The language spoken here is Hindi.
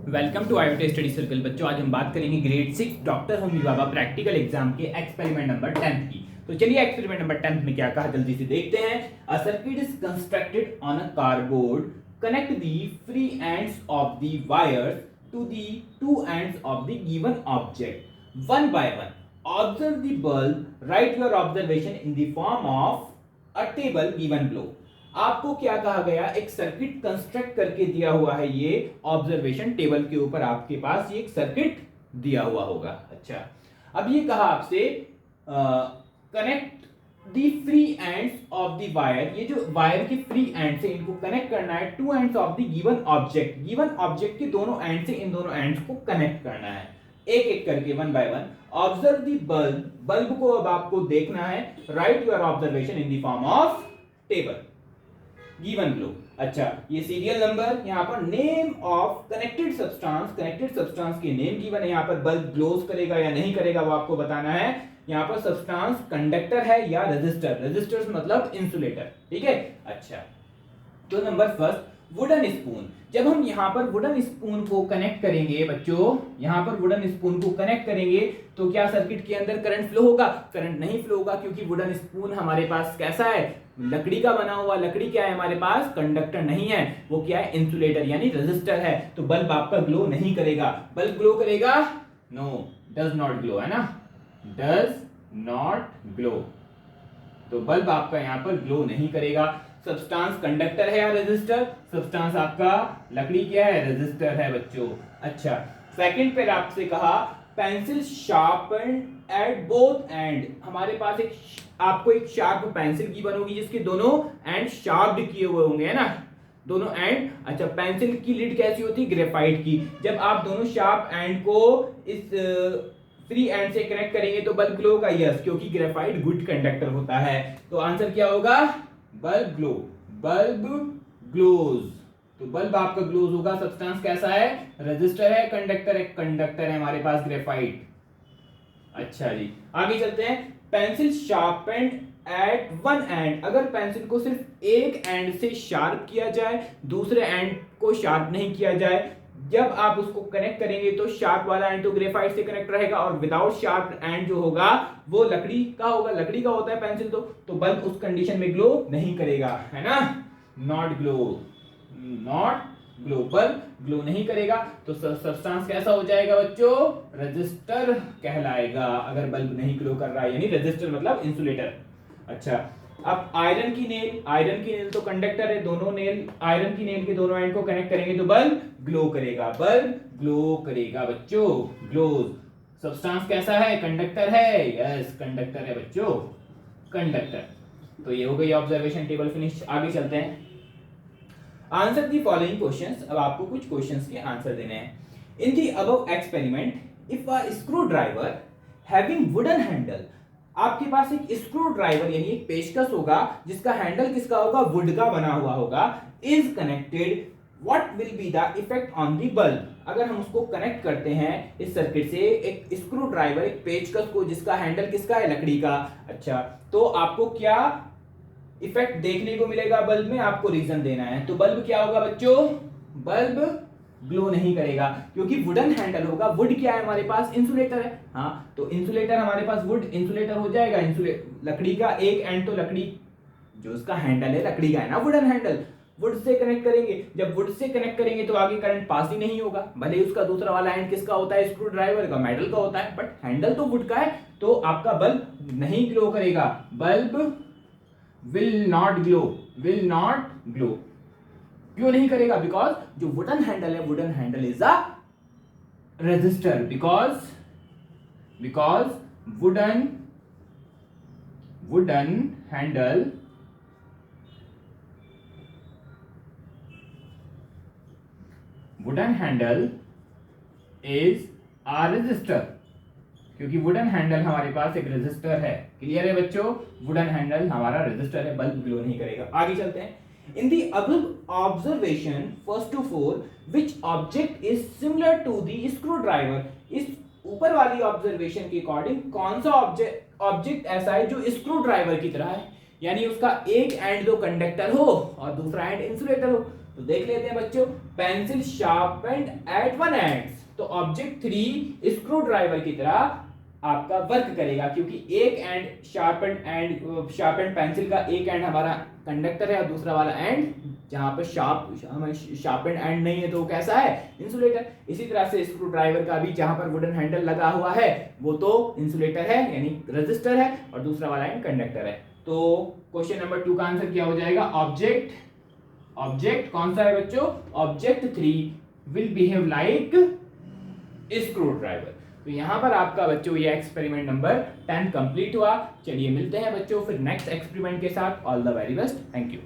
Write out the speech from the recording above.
Welcome to IoT study circle. बच्चों, आज हम बात करेंगे grade 6 doctor Homi Bhabha practical exam के एक्सपेरिमेंट नंबर 10 की। तो चलिए एक्सपेरिमेंट नंबर 10 में क्या कहा जल्दी से देखते हैं। A circuit is constructed on a cardboard, connect the free ends of the wires to the two ends of the given object one by one. Observe the bulb, write your observation in the form of a table given below. आपको क्या कहा गया, एक सर्किट कंस्ट्रक्ट करके दिया हुआ है। ये ऑब्जर्वेशन टेबल के ऊपर आपके पास ये एक सर्किट दिया हुआ होगा। अच्छा, अब ये कहा आपसे connect the free ends of the wire. ये जो वायर के फ्री एंड से इनको कनेक्ट करना है to ends of the given object. Given object के दोनों एंड से इन दोनों एंड्स को कनेक्ट करना है एक एक करके one by one. Observe the bulb, bulb को अब आपको देखना है। Right your observation in the form of table given below. अच्छा, ये सीरियल नंबर, यहाँ पर name of connected substance, connected substance के नेम गिवन है। यहाँ पर बल्ब ग्लोज करेगा या नहीं करेगा वो आपको बताना है। यहाँ पर सब्सटेंस कंडक्टर है या रेजिस्टर, रेजिस्टर्स मतलब इंसुलेटर। ठीक है। अच्छा, तो नंबर फर्स्ट वुडन स्पून। जब हम यहाँ पर वुडन स्पून को कनेक्ट करेंगे बच्चों, यहाँ पर वुडन स्पून को कनेक्ट करेंगे तो क्या सर्किट के अंदर करंट फ्लो होगा? करंट नहीं फ्लो होगा, क्योंकि वुडन स्पून हमारे पास कैसा है, लकड़ी का बना हुआ। लकड़ी क्या है हमारे पास, कंडक्टर नहीं है, वो क्या है, इंसुलेटर यानी रेजिस्टर है। तो बल्ब आपका ग्लो नहीं करेगा। बल्ब ग्लो करेगा? नो, डज नॉट ग्लो, है ना, डज नॉट ग्लो। तो बल्ब आपका यहाँ पर ग्लो नहीं करेगा। सब्सटेंस कंडक्टर है या रेजिस्टर? सब्सटेंस आपका लकड़ी क्या है, रेजिस्टर है बच्चों। अच्छा, सेकंड पे आपसे कहा pencil sharpened at both and. हमारे पास एक आपको एक शार्प पेंसिल की बनोगी जिसके दोनों एंड शार्प किए हुए होंगे, है ना, दोनों एंड। अच्छा, पेंसिल की लीड कैसी होती है, ग्रेफाइट की। जब आप दोनों शार्प एंड को इस फ्री एंड से कनेक्ट करेंगे तो बल्ब ग्लो होगा। यस, क्योंकि ग्रेफाइट गुड कंडक्टर होता है। तो आंसर क्या होगा, बल्ब ग्लो, बल्ब ग्लोज। तो बल्ब आपका ग्लोज होगा। सब्सटेंस कैसा है, रेजिस्टर है, कंडक्टर है, कंडक्टर है हमारे पास ग्रेफाइट। अच्छा जी, आगे चलते हैं। Pencil sharpened at one end. अगर पेंसिल को सिर्फ एक एंड से शार्प किया जाए, दूसरे एंड को शार्प नहीं किया जाए, जब आप उसको कनेक्ट करेंगे तो शार्प वाला एंड तो ग्रेफाइट से कनेक्ट रहेगा और विदाउट शार्प एंड जो होगा वो लकड़ी का होगा। लकड़ी का होता है पेंसिल तो बल्ब उस कंडीशन में ग्लो नहीं करेगा, है ना, not glow, not glow, bulb glow नहीं करेगा। तो सब्सटेंस कैसा हो जाएगा बच्चों, रेजिस्टर कहलाएगा अगर बल्ब नहीं ग्लो कर रहा है, यानी रेजिस्टर मतलब इंसुलेटर। अच्छा, अब आयरन की नेल, आयरन की नेल तो कंडक्टर है, दोनों नेल आयरन की नेल के दोनों एंड को कनेक्ट करेंगे तो बल्ब ग्लो करेगा, बल्ब ग्लो करेगा बच्चों, ग्लोज। सब्सटेंस कैसा है, कंडक्टर है, यस कंडक्टर है बच्चों, कंडक्टर। तो ये हो गई ऑब्जर्वेशन टेबल फिनिश। आगे चलते हैं। Answer the following questions. अब आपको कुछ क्वेश्चंस के आंसर देने हैं। In the above experiment, if a screw driver having wooden handle, आपके पास एक स्क्रू ड्राइवर यानी एक पेचकस होगा जिसका हैंडल किसका होगा, वुड का बना हुआ होगा, is connected, what will be the effect on the bulb. अगर हम उसको कनेक्ट करते हैं इस सर्किट से, एक स्क्रू ड्राइवर एक पेचकस को जिसका हैंडल किसका है, लकड़ी का। अच्छा, तो आपको क्या इफेक्ट देखने को मिलेगा बल्ब में, आपको रीजन देना है। तो बल्ब क्या होगा बच्चों, बल्ब ग्लो नहीं करेगा, क्योंकि वुडन हैंडल होगा। वुड क्या है हमारे पास, इंसुलेटर है। हाँ, तो इंसुलेटर हमारे पास वुड इंसुलेटर हो जाएगा। लकड़ी का एक एंड तो लकड़ी जो उसका हैंडल है लकड़ी का है ना, wooden handle, would say connect करेंगे। जब वुड से कनेक्ट करेंगे तो आगे करंट पास ही नहीं होगा, भले ही उसका दूसरा वाला एंड किसका होता है, स्क्रू ड्राइवर का, मेटल का होता है, बट हैंडल तो वुड का है। तो आपका बल्ब नहीं ग्लो करेगा, bulb will not glow, will not glow. क्यों नहीं करेगा, बिकॉज जो वुडन हैंडल है, wooden handle is a resistor, because wooden handle is a resistor, क्योंकि वुडन हैंडल हमारे पास एक रेजिस्टर है। क्लियर है बच्चों, वुडन हैंडल हमारा रेजिस्टर है, बल्ब ग्लो नहीं करेगा। आगे चलते हैं। In the above observation, first to four, which object is similar to the screwdriver? इस ऊपर वाली ऑब्जर्वेशन के अकॉर्डिंग कौन सा ऑब्जेक्ट ऐसा है जो स्क्रू ड्राइवर की तरह है, यानी उसका एक एंड दो कंडक्टर हो और दूसरा एंड इंसुलेटर हो। तो देख लेते हैं बच्चों, pencil sharpened at one ends, तो ऑब्जेक्ट 3 स्क्रू ड्राइवर की तरह आपका वर्क करेगा, क्योंकि एक एंड शार्पेंड पेंसिल का एक एंड हमारा कंडक्टर है और दूसरा वाला एंड जहां पर शार्पेंड एंड नहीं है तो वो कैसा है, इंसुलेटर। इसी तरह से स्क्रू ड्राइवर का भी जहां पर वुडन हैंडल लगा हुआ है वो तो इंसुलेटर है यानी रेजिस्टर है, और दूसरा वाला एंड कंडक्टर है। तो क्वेश्चन नंबर 2 का आंसर क्या हो जाएगा, ऑब्जेक्ट कौन सा है बच्चों, object 3 will behave like screw driver. तो यहां पर आपका बच्चों ये एक्सपेरिमेंट नंबर 10 कंप्लीट हुआ। चलिए मिलते हैं बच्चों फिर नेक्स्ट एक्सपेरिमेंट के साथ। All the very best, thank you.